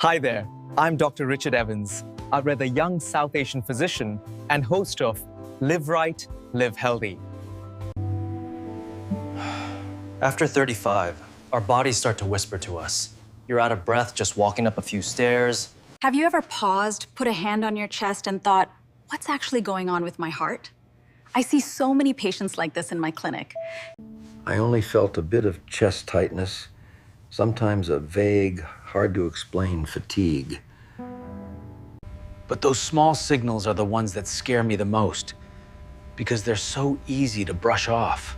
Hi there, I'm Dr. Richard Evans, a rather young South Asian physician and host of Live Right, Live Healthy. After 35, our bodies start to whisper to us. You're out of breath just walking up a few stairs. Have you ever paused, put a hand on your chest, and thought, what's actually going on with my heart? I see so many patients like this in my clinic. I only felt a bit of chest tightness, sometimes a vague, hard-to-explain fatigue. But those small signals are the ones that scare me the most because they're so easy to brush off.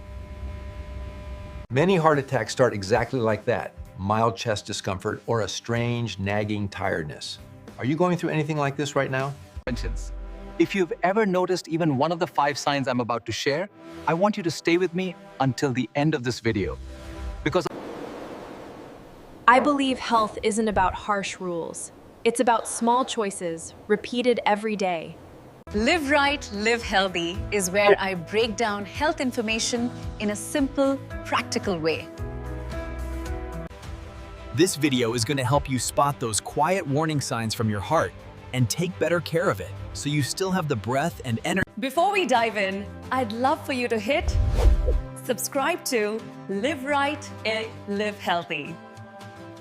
Many heart attacks start exactly like that, mild chest discomfort or a strange, nagging tiredness. Are you going through anything like this right now? If you've ever noticed even one of the 5 signs I'm about to share, I want you to stay with me until the end of this video. Because I believe health isn't about harsh rules. It's about small choices, repeated every day. Live Right, Live Healthy is where I break down health information in a simple, practical way. This video is going to help you spot those quiet warning signs from your heart and take better care of it so you still have the breath and energy. Before we dive in, I'd love for you to hit subscribe to Live Right, Live Healthy.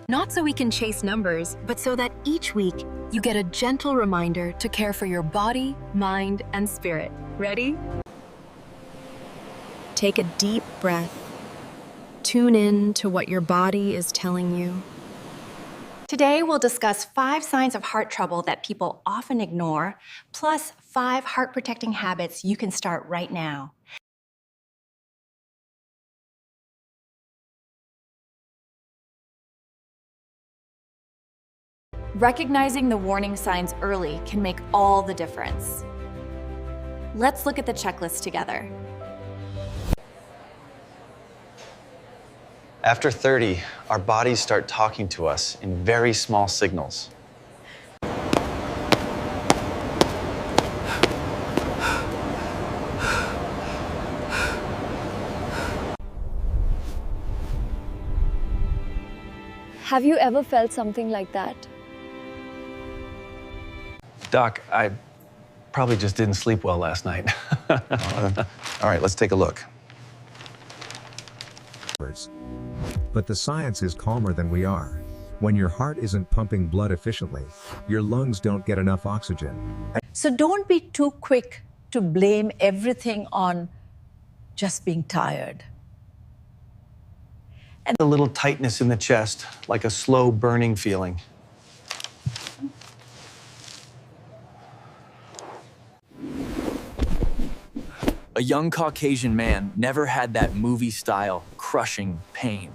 Not so we can chase numbers, but so that each week you get a gentle reminder to care for your body, mind, and spirit. Ready? Take a deep breath. Tune in to what your body is telling you. Today, we'll discuss 5 signs of heart trouble that people often ignore, plus 5 heart-protecting habits you can start right now. Recognizing the warning signs early can make all the difference. Let's look at the checklist together. After 30, our bodies start talking to us in very small signals. Have you ever felt something like that? Doc, I probably just didn't sleep well last night. All right, let's take a look. But the science is calmer than we are. When your heart isn't pumping blood efficiently, your lungs don't get enough oxygen. So don't be too quick to blame everything on just being tired. And a little tightness in the chest, like a slow burning feeling. A young Caucasian never had that movie-style crushing pain.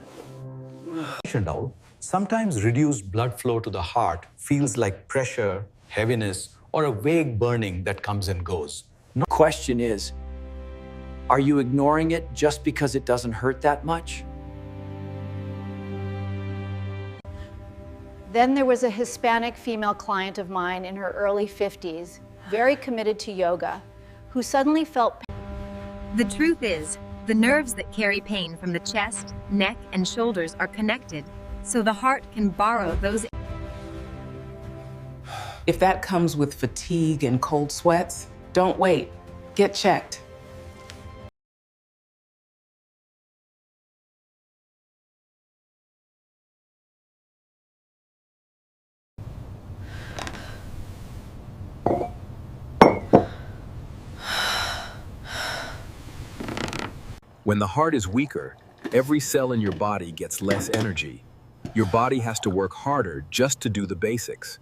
Sometimes reduced blood flow to the heart feels like pressure, heaviness, or a vague burning that comes and goes. The question is, are you ignoring it just because it doesn't hurt that much? Then there was a Hispanic female client of mine in her early 50s, very committed to yoga, who suddenly felt pain. The truth is, the nerves that carry pain from the chest, neck, and shoulders are connected, so the heart can borrow those. If that comes with fatigue and cold sweats, don't wait. Get checked. When the heart is weaker, every cell in your body gets less energy. Your body has to work harder just to do the basics.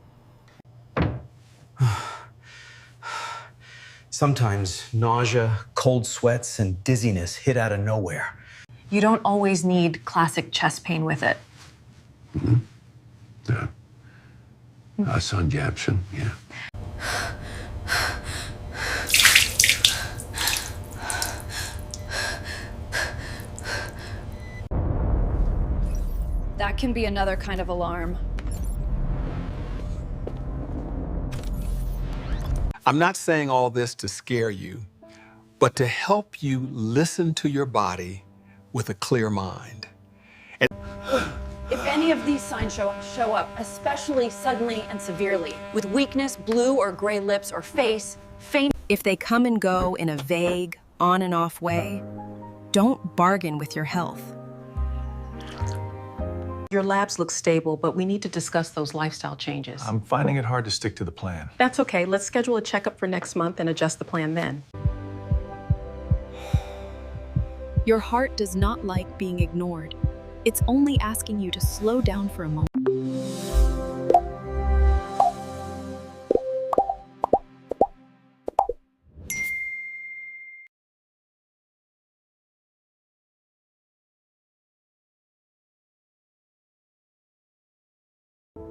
Sometimes nausea, cold sweats, and dizziness hit out of nowhere. You don't always need classic chest pain with it. Yeah. Suggestion, yeah. That can be another kind of alarm. I'm not saying all this to scare you, but to help you listen to your body with a clear mind. And If any of these signs show up, especially suddenly and severely, with weakness, blue or gray lips or face, faint. If they come and go in a vague, on and off way, don't bargain with your health. Your labs look stable, but we need to discuss those lifestyle changes. I'm finding it hard to stick to the plan. That's okay. Let's schedule a checkup for next month and adjust the plan then. Your heart does not like being ignored. It's only asking you to slow down for a moment.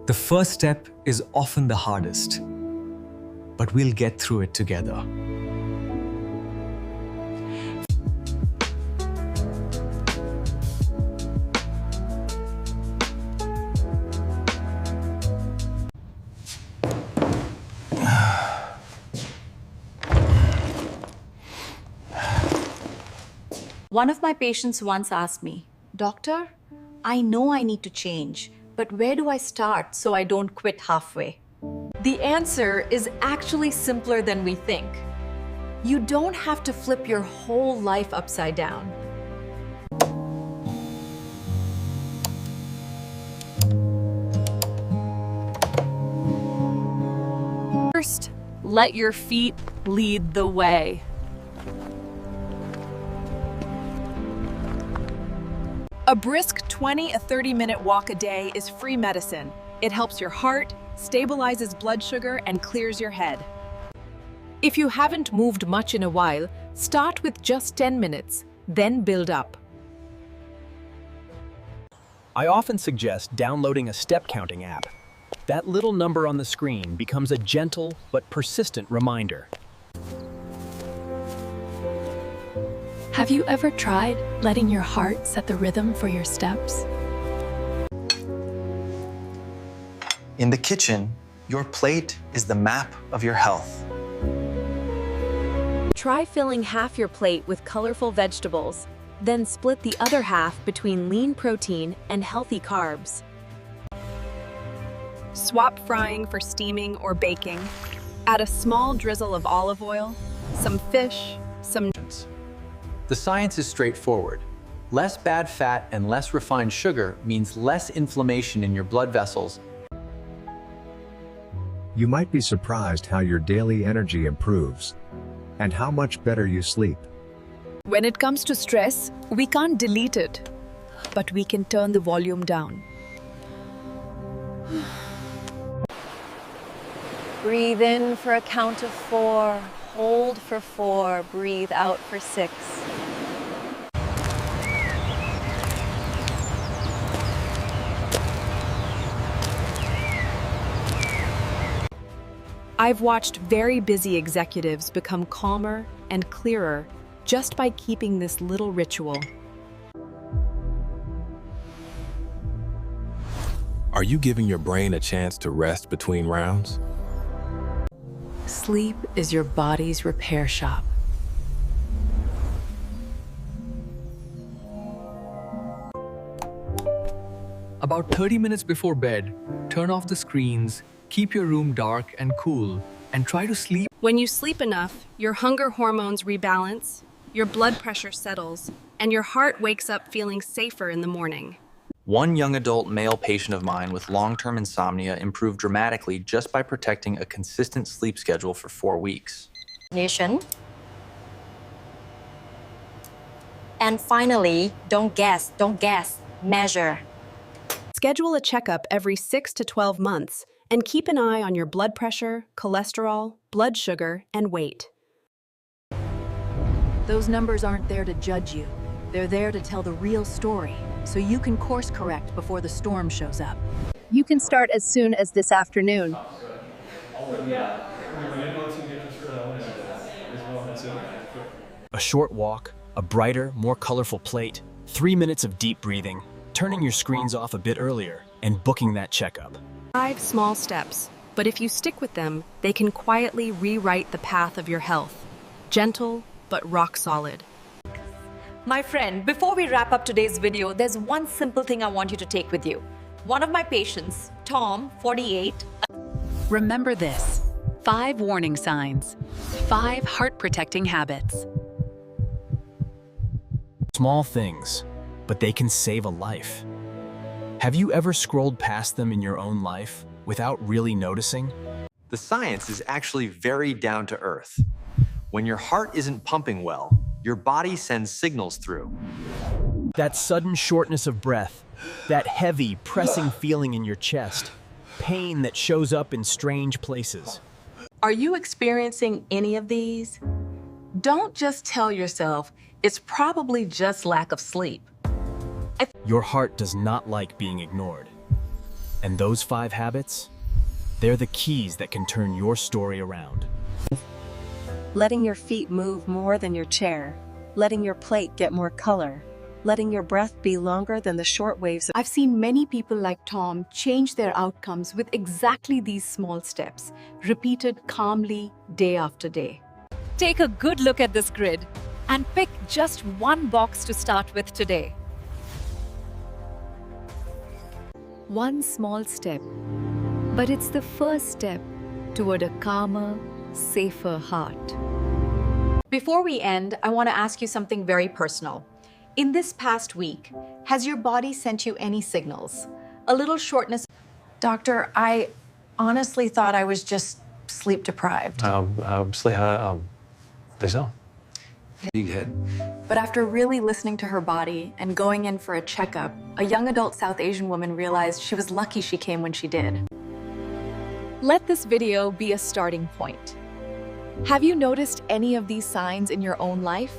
The first step is often the hardest, but we'll get through it together. One of my patients once asked me, "Doctor, I know I need to change, but where do I start so I don't quit halfway?" The answer is actually simpler than we think. You don't have to flip your whole life upside down. First, let your feet lead the way. A brisk 20 to 30-minute walk a day is free medicine. It helps your heart, stabilizes blood sugar, and clears your head. If you haven't moved much in a while, start with just 10 minutes, then build up. I often suggest downloading a step counting app. That little number on the screen becomes a gentle but persistent reminder. Have you ever tried letting your heart set the rhythm for your steps? In the kitchen, your plate is the map of your health. Try filling half your plate with colorful vegetables, then split the other half between lean protein and healthy carbs. Swap frying for steaming or baking. Add a small drizzle of olive oil, some fish, some... The science is straightforward. Less bad fat and less refined sugar means less inflammation in your blood vessels. You might be surprised how your daily energy improves and how much better you sleep. When it comes to stress, we can't delete it, but we can turn the volume down. Breathe in for a count of 4, hold for 4, breathe out for 6. I've watched very busy executives become calmer and clearer just by keeping this little ritual. Are you giving your brain a chance to rest between rounds? Sleep is your body's repair shop. About 30 minutes before bed, turn off the screens, keep your room dark and cool, and try to sleep. When you sleep enough, your hunger hormones rebalance, your blood pressure settles, and your heart wakes up feeling safer in the morning. One young adult male patient of mine with long-term insomnia improved dramatically just by protecting a consistent sleep schedule for 4 weeks. And finally, don't guess, measure. Schedule a checkup every 6 to 12 months and keep an eye on your blood pressure, cholesterol, blood sugar, and weight. Those numbers aren't there to judge you. They're there to tell the real story, so you can course correct before the storm shows up. You can start as soon as this afternoon. A short walk, a brighter, more colorful plate, 3 minutes of deep breathing, turning your screens off a bit earlier, and booking that checkup. 5 small steps, but if you stick with them, they can quietly rewrite the path of your health. Gentle, but rock solid. My friend, before we wrap up today's video, there's one simple thing I want you to take with you. One of my patients, Tom, 48. Remember this: 5 warning signs, 5 heart-protecting habits. Small things, but they can save a life. Have you ever scrolled past them in your own life without really noticing? The science is actually very down to earth. When your heart isn't pumping well, your body sends signals through. That sudden shortness of breath, that heavy, pressing feeling in your chest, pain that shows up in strange places. Are you experiencing any of these? Don't just tell yourself it's probably just lack of sleep. Your heart does not like being ignored. And those 5 habits, they're the keys that can turn your story around. Letting your feet move more than your chair, letting your plate get more color, letting your breath be longer than the short waves. I've seen many people like Tom change their outcomes with exactly these small steps, repeated calmly day after day. Take a good look at this grid and pick just one box to start with today. One small step, but it's the first step toward a calmer, safer heart. Before we end, I want to ask you something very personal. In this past week, has your body sent you any signals? A little shortness? Doctor, I honestly thought I was just sleep deprived. There's no. Big head. But after really listening to her body and going in for a checkup, a young adult South Asian woman realized she was lucky she came when she did. Let this video be a starting point. Have you noticed any of these signs in your own life?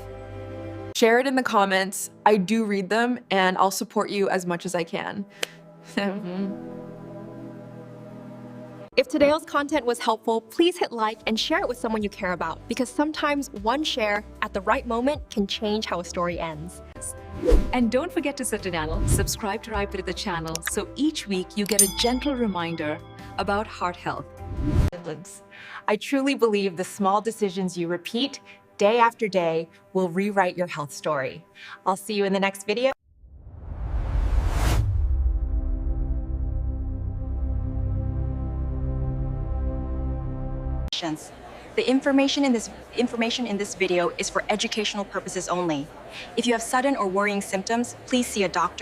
Share it in the comments. I do read them, and I'll support you as much as I can. If today's content was helpful, please hit like and share it with someone you care about, because sometimes one share at the right moment can change how a story ends. And don't forget to subscribe to the channel so each week you get a gentle reminder about heart health. I truly believe the small decisions you repeat day after day will rewrite your health story. I'll see you in the next video. The information in this video is for educational purposes only. If you have sudden or worrying symptoms, please see a doctor.